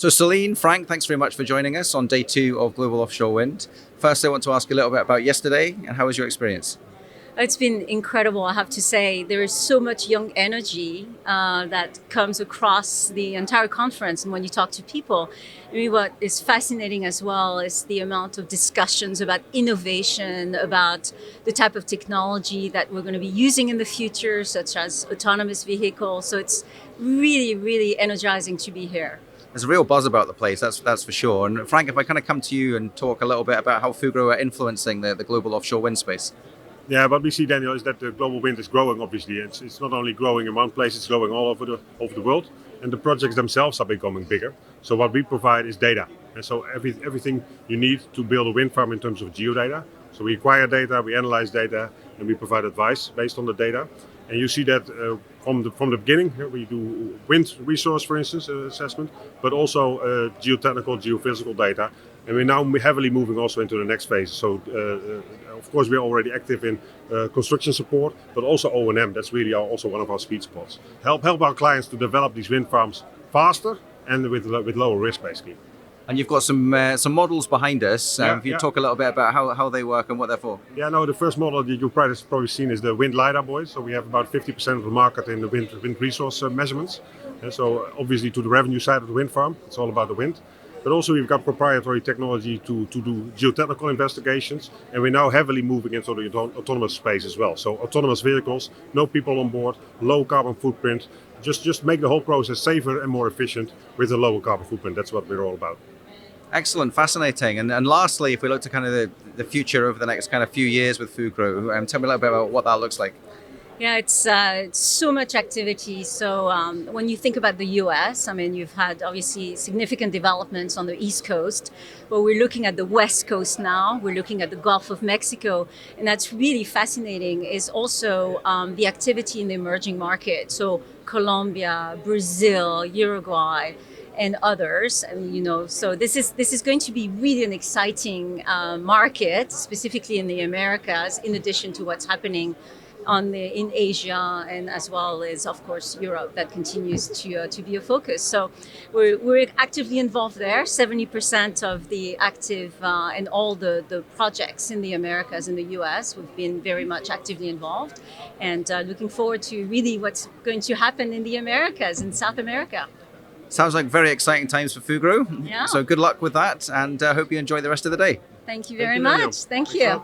So Celine, Frank, thanks very much for joining us on day 2 of Global Offshore Wind. First, I want to ask a little bit about yesterday and how was your experience? It's been incredible, I have to say. There is so much young energy that comes across the entire conference. And when you talk to people, I mean, what is fascinating as well is the amount of discussions about innovation, about the type of technology that we're going to be using in the future, such as autonomous vehicles. So it's really, really energizing to be here. There's a real buzz about the place, that's for sure. And Frank, if I kind of come to you and talk a little bit about how Fugro are influencing the global offshore wind space. Yeah, what we see, Daniel, is that the global wind is growing. Obviously, it's not only growing in one place; it's growing all over the world, and the projects themselves are becoming bigger. So what we provide is data, and so everything you need to build a wind farm in terms of geodata. So we acquire data, we analyze data, and we provide advice based on the data. And you see that from the beginning, we do wind resource, for instance, assessment, but also geotechnical, geophysical data. And we're now heavily moving also into the next phase. So, of course, we're already active in construction support, but also O&M. That's really also one of our sweet spots. Help our clients to develop these wind farms faster and with lower risk, basically. And you've got some models behind us. If you talk a little bit about how they work and what they're for. Yeah, no, the first model that you've probably seen is the wind LiDAR boys. So we have about 50% of the market in the wind resource measurements. And so obviously to the revenue side of the wind farm, it's all about the wind. But also we've got proprietary technology to do geotechnical investigations. And we're now heavily moving into the autonomous space as well. So autonomous vehicles, no people on board, low carbon footprint. Just make the whole process safer and more efficient with a lower carbon footprint. That's what we're all about. Excellent, fascinating. And lastly, if we look to kind of the future over the next kind of few years with Fugro, tell me a little bit about what that looks like. Yeah, it's so much activity. So when you think about the US, I mean, you've had obviously significant developments on the East Coast, but we're looking at the West Coast now. We're looking at the Gulf of Mexico. And that's really fascinating is also the activity in the emerging market. So Colombia, Brazil, Uruguay, and others, and, so this is going to be really an exciting market, specifically in the Americas, in addition to what's happening in Asia and as well as, of course, Europe that continues to be a focus. So we're actively involved there. 70% of the active and all the projects in the Americas and the US, we've been very much actively involved and looking forward to really what's going to happen in the Americas and South America. Sounds like very exciting times for Fugro. Yeah. So good luck with that, and I hope you enjoy the rest of the day. Thank you very much. Thank you.